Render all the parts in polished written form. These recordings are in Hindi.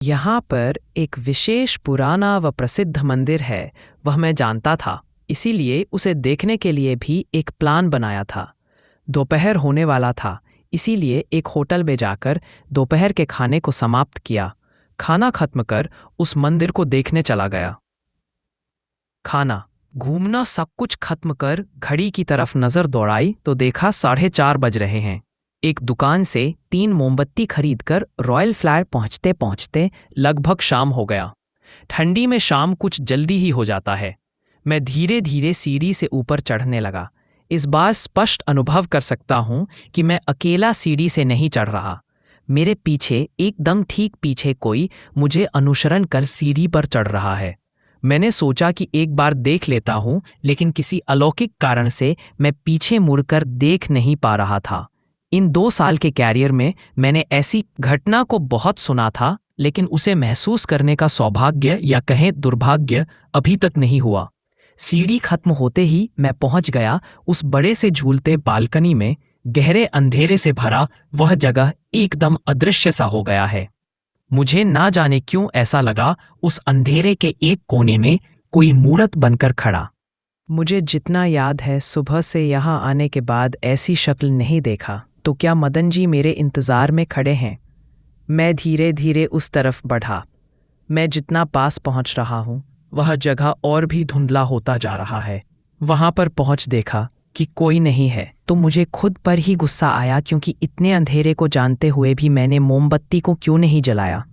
यहाँ पर एक विशेष पुराना व प्रसिद्ध मंदिर है, वह मैं जानता था, इसीलिए उसे देखने के लिए भी एक प्लान बनाया था। दोपहर होने वाला था, इसीलिए एक होटल में जाकर दोपहर के खाने को समाप्त किया। खाना खत्म कर उस मंदिर को देखने चला गया। खाना, घूमना सब कुछ खत्म कर घड़ी की तरफ नजर दौड़ाई तो देखा 4:30 बज रहे हैं। एक दुकान से 3 मोमबत्ती खरीदकर रॉयल फ्लैट पहुंचते पहुंचते लगभग शाम हो गया। ठंडी में शाम कुछ जल्दी ही हो जाता है। मैं धीरे धीरे सीढ़ी से ऊपर चढ़ने लगा। इस बार स्पष्ट अनुभव कर सकता हूं कि मैं अकेला सीढ़ी से नहीं चढ़ रहा। मेरे पीछे एकदम ठीक पीछे कोई मुझे अनुसरण कर सीढ़ी पर चढ़ रहा है। मैंने सोचा कि एक बार देख लेता हूं, लेकिन किसी अलौकिक कारण से मैं पीछे मुड़कर देख नहीं पा रहा था। इन 2 साल के कैरियर में मैंने ऐसी घटना को बहुत सुना था, लेकिन उसे महसूस करने का सौभाग्य या कहें दुर्भाग्य अभी तक नहीं हुआ। सीढ़ी खत्म होते ही मैं पहुंच गया उस बड़े से झूलते बालकनी में। गहरे अंधेरे से भरा वह जगह एकदम अदृश्य सा हो गया है। मुझे ना जाने क्यों ऐसा लगा उस अंधेरे के एक कोने में कोई मूर्त बनकर खड़ा। मुझे जितना याद है, सुबह से यहाँ आने के बाद ऐसी शक्ल नहीं देखा। तो क्या मदन जी मेरे इंतज़ार में खड़े हैं? मैं धीरे धीरे उस तरफ बढ़ा। मैं जितना पास पहुंच रहा हूं, वह जगह और भी धुंधला होता जा रहा है। वहां पर पहुंच देखा कि कोई नहीं है तो मुझे खुद पर ही गुस्सा आया, क्योंकि इतने अंधेरे को जानते हुए भी मैंने मोमबत्ती को क्यों नहीं जलाया।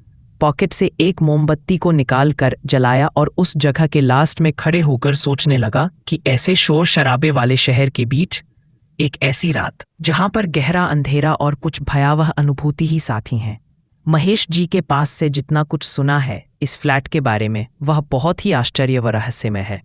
पॉकेट से एक मोमबत्ती को निकाल कर जलाया और उस जगह के लास्ट में खड़े होकर सोचने लगा कि ऐसे शोर शराबे वाले शहर के बीच एक ऐसी रात जहां पर गहरा अंधेरा और कुछ भयावह अनुभूति ही साथी हैं। महेश जी के पास से जितना कुछ सुना है इस फ्लैट के बारे में, वह बहुत ही आश्चर्य व रहस्यमय है।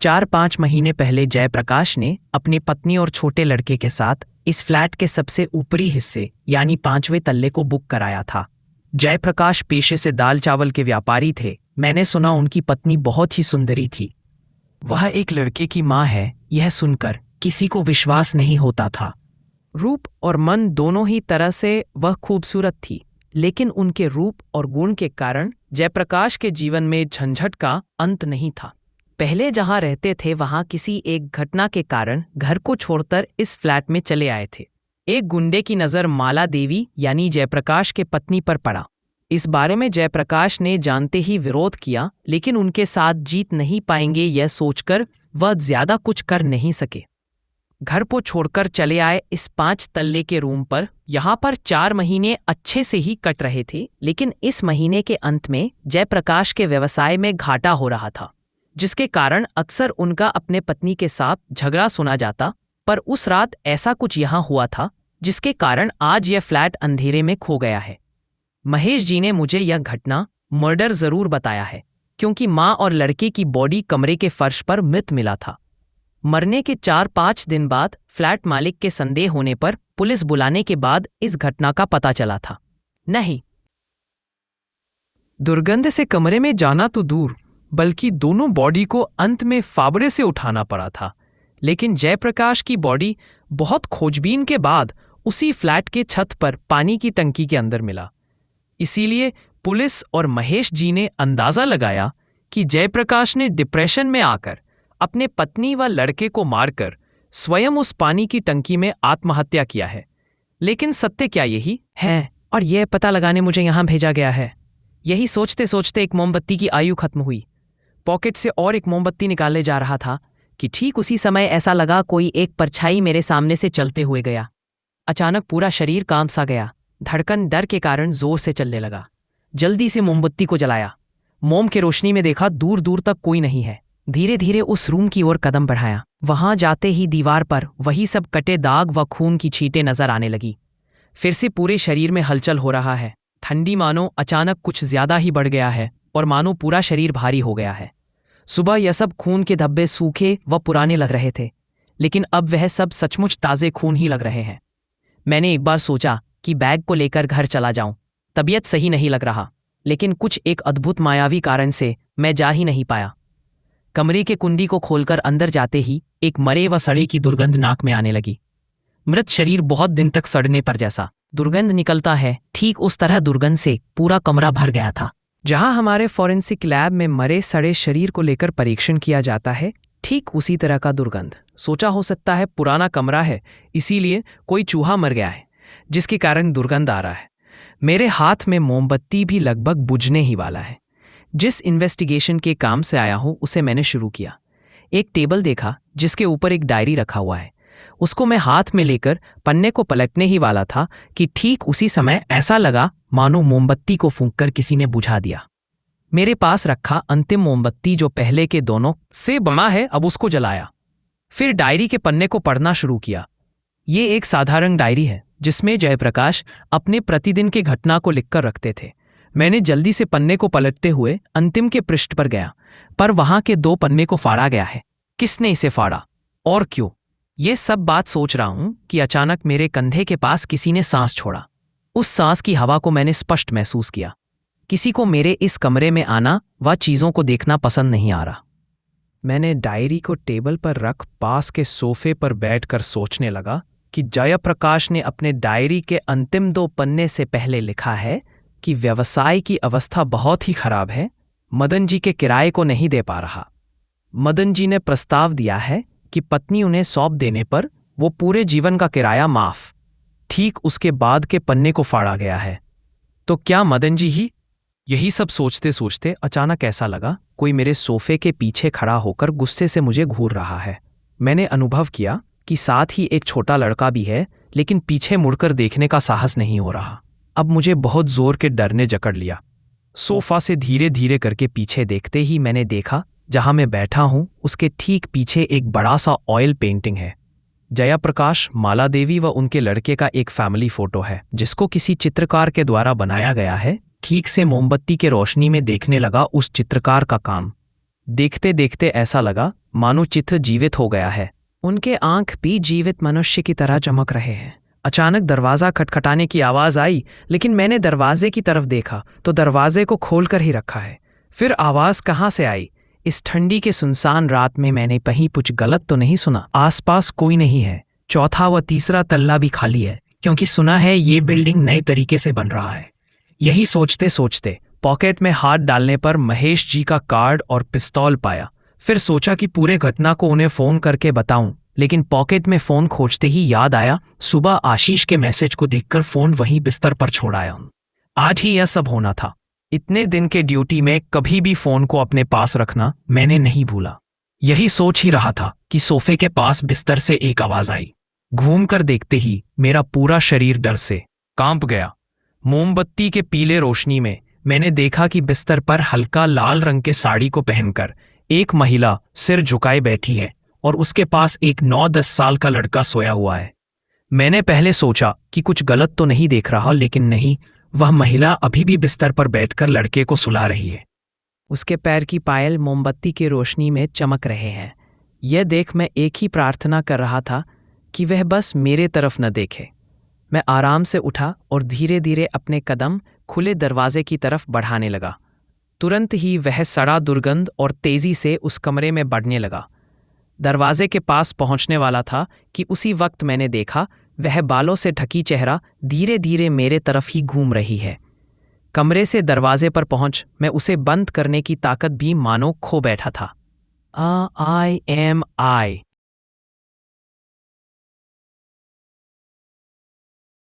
4-5 महीने पहले जयप्रकाश ने अपनी पत्नी और छोटे लड़के के साथ इस फ्लैट के सबसे ऊपरी हिस्से यानी 5वें तल्ले को बुक कराया था। जयप्रकाश पेशे से दाल चावल के व्यापारी थे। मैंने सुना उनकी पत्नी बहुत ही सुंदरी थी। वह एक लड़के की माँ है, यह सुनकर किसी को विश्वास नहीं होता था। रूप और मन दोनों ही तरह से वह खूबसूरत थी, लेकिन उनके रूप और गुण के कारण जयप्रकाश के जीवन में झंझट का अंत नहीं था। पहले जहां रहते थे वहां किसी एक घटना के कारण घर को छोड़कर इस फ्लैट में चले आए थे। एक गुंडे की नज़र माला देवी यानी जयप्रकाश के पत्नी पर पड़ा। इस बारे में जयप्रकाश ने जानते ही विरोध किया, लेकिन उनके साथ जीत नहीं पाएंगे यह सोचकर वह ज्यादा कुछ कर नहीं सके। घर को छोड़कर चले आए इस 5 तल्ले के रूम पर। यहाँ पर 4 महीने अच्छे से ही कट रहे थे, लेकिन इस महीने के अंत में जयप्रकाश के व्यवसाय में घाटा हो रहा था, जिसके कारण अक्सर उनका अपने पत्नी के साथ झगड़ा सुना जाता। पर उस रात ऐसा कुछ यहाँ हुआ था जिसके कारण आज यह फ्लैट अंधेरे में खो गया है। महेश जी ने मुझे यह घटना मर्डर जरूर बताया है, क्योंकि माँ और लड़के की बॉडी कमरे के फर्श पर मृत मिला था। मरने के 4-5 दिन बाद फ्लैट मालिक के संदेह होने पर पुलिस बुलाने के बाद इस घटना का पता चला था। नहीं, दुर्गंध से कमरे में जाना तो दूर, बल्कि दोनों बॉडी को अंत में फावड़े से उठाना पड़ा था। लेकिन जयप्रकाश की बॉडी बहुत खोजबीन के बाद उसी फ्लैट के छत पर पानी की टंकी के अंदर मिला। इसीलिए पुलिस और महेश जी ने अंदाजा लगाया कि जयप्रकाश ने डिप्रेशन में आकर अपने पत्नी व लड़के को मारकर स्वयं उस पानी की टंकी में आत्महत्या किया है। लेकिन सत्य क्या यही है, और यह पता लगाने मुझे यहाँ भेजा गया है। यही सोचते सोचते एक मोमबत्ती की आयु खत्म हुई। पॉकेट से और एक मोमबत्ती निकाले जा रहा था कि ठीक उसी समय ऐसा लगा कोई एक परछाई मेरे सामने से चलते हुए गया। अचानक पूरा शरीर कांप सा गया। धड़कन डर के कारण जोर से चलने लगा। जल्दी से मोमबत्ती को जलाया। मोम के रोशनी में देखा दूर दूर तक कोई नहीं है। धीरे धीरे उस रूम की ओर कदम बढ़ाया। वहां जाते ही दीवार पर वही सब कटे दाग व खून की छींटें नजर आने लगी। फिर से पूरे शरीर में हलचल हो रहा है। ठंडी मानो अचानक कुछ ज्यादा ही बढ़ गया है और मानो पूरा शरीर भारी हो गया है। सुबह यह सब खून के धब्बे सूखे व पुराने लग रहे थे, लेकिन अब वह सब सचमुच ताजे खून ही लग रहे हैं। मैंने एक बार सोचा कि बैग को लेकर घर चला जाऊं। तबीयत सही नहीं लग रहा, लेकिन कुछ एक अद्भुत मायावी कारण से मैं जा ही नहीं पाया। कमरे के कुंडी को खोलकर अंदर जाते ही एक मरे व सड़े की दुर्गंध नाक में आने लगी। मृत शरीर बहुत दिन तक सड़ने पर जैसा दुर्गंध निकलता है, ठीक उस तरह दुर्गंध से पूरा कमरा भर गया था। जहां हमारे फॉरेंसिक लैब में मरे सड़े शरीर को लेकर परीक्षण किया जाता है, ठीक उसी तरह का दुर्गंध। सोचा हो सकता है पुराना कमरा है, इसीलिए कोई चूहा मर गया है, जिसके कारण दुर्गंध आ रहा है। मेरे हाथ में मोमबत्ती भी लगभग बुझने ही वाला है। जिस इन्वेस्टिगेशन के काम से आया हूं उसे मैंने शुरू किया। एक टेबल देखा जिसके ऊपर एक डायरी रखा हुआ है। उसको मैं हाथ में लेकर पन्ने को पलटने ही वाला था कि ठीक उसी समय ऐसा लगा मानो मोमबत्ती को फूंककर किसी ने बुझा दिया। मेरे पास रखा अंतिम मोमबत्ती जो पहले के दोनों से बड़ा है, अब उसको जलाया। फिर डायरी के पन्ने को पढ़ना शुरू किया। ये एक साधारण डायरी है जिसमें जयप्रकाश अपने प्रतिदिन के घटना को लिखकर रखते थे। मैंने जल्दी से पन्ने को पलटते हुए अंतिम के पृष्ठ पर गया, पर वहां के 2 पन्ने को फाड़ा गया है। किसने इसे फाड़ा और क्यों? ये सब बात सोच रहा हूं कि अचानक मेरे कंधे के पास किसी ने सांस छोड़ा। उस सांस की हवा को मैंने स्पष्ट महसूस किया। किसी को मेरे इस कमरे में आना व चीजों को देखना पसंद नहीं आ रहा। मैंने डायरी को टेबल पर रख पास के सोफे पर बैठकर सोचने लगा कि जयप्रकाश ने अपने डायरी के अंतिम 2 पन्ने से पहले लिखा है कि व्यवसाय की अवस्था बहुत ही खराब है, मदन जी के किराए को नहीं दे पा रहा। मदन जी ने प्रस्ताव दिया है कि पत्नी उन्हें सौंप देने पर वो पूरे जीवन का किराया माफ। ठीक उसके बाद के पन्ने को फाड़ा गया है। तो क्या मदन जी ही? यही सब सोचते सोचते अचानक ऐसा लगा कोई मेरे सोफे के पीछे खड़ा होकर गुस्से से मुझे घूर रहा है। मैंने अनुभव किया कि साथ ही एक छोटा लड़का भी है, लेकिन पीछे मुड़कर देखने का साहस नहीं हो रहा। अब मुझे बहुत जोर के डर ने जकड़ लिया। सोफा से धीरे धीरे करके पीछे देखते ही मैंने देखा जहां मैं बैठा हूं उसके ठीक पीछे एक बड़ा सा ऑयल पेंटिंग है। जयाप्रकाश, माला देवी व उनके लड़के का एक फैमिली फोटो है जिसको किसी चित्रकार के द्वारा बनाया गया है। ठीक से मोमबत्ती के रोशनी में देखने लगा उस चित्रकार का काम। देखते देखते ऐसा लगा मानो चित्र जीवित हो गया है। उनके आंख भी जीवित मनुष्य की तरह चमक रहे हैं। अचानक दरवाजा खटखटाने की आवाज आई, लेकिन मैंने दरवाजे की तरफ देखा तो दरवाजे को खोलकर ही रखा है। फिर आवाज कहाँ से आई? इस ठंडी के सुनसान रात में मैंने कहीं कुछ गलत तो नहीं सुना? आसपास कोई नहीं है। चौथा व तीसरा तल्ला भी खाली है, क्योंकि सुना है ये बिल्डिंग नए तरीके से बन रहा है। यही सोचते सोचते पॉकेट में हाथ डालने पर महेश जी का कार्ड और पिस्तौल पाया। फिर सोचा कि पूरे घटना को उन्हें फोन करके बताऊं, लेकिन पॉकेट में फोन खोजते ही याद आया सुबह आशीष के मैसेज को देखकर फोन वहीं बिस्तर पर छोड़ आया हूं। आज ही यह सब होना था। इतने दिन के ड्यूटी में कभी भी फोन को अपने पास रखना मैंने नहीं भूला। यही सोच ही रहा था कि सोफे के पास बिस्तर से एक आवाज आई। घूमकर देखते ही मेरा पूरा शरीर डर से कांप गया। मोमबत्ती के पीले रोशनी में मैंने देखा कि बिस्तर पर हल्का लाल रंग के साड़ी को पहनकर एक महिला सिर झुकाए बैठी है और उसके पास एक 9-10 साल का लड़का सोया हुआ है। मैंने पहले सोचा कि कुछ गलत तो नहीं देख रहा, लेकिन नहीं, वह महिला अभी भी बिस्तर पर बैठकर लड़के को सुला रही है। उसके पैर की पायल मोमबत्ती की रोशनी में चमक रहे हैं। यह देख मैं एक ही प्रार्थना कर रहा था कि वह बस मेरे तरफ न देखे। मैं आराम से उठा और धीरे धीरे अपने कदम खुले दरवाजे की तरफ बढ़ाने लगा। तुरंत ही वह सड़ा दुर्गंध और तेजी से उस कमरे में बढ़ने लगा। दरवाजे के पास पहुंचने वाला था कि उसी वक्त मैंने देखा वह बालों से ढकी चेहरा धीरे धीरे मेरे तरफ ही घूम रही है। कमरे से दरवाजे पर पहुंच मैं उसे बंद करने की ताकत भी मानो खो बैठा था। I am I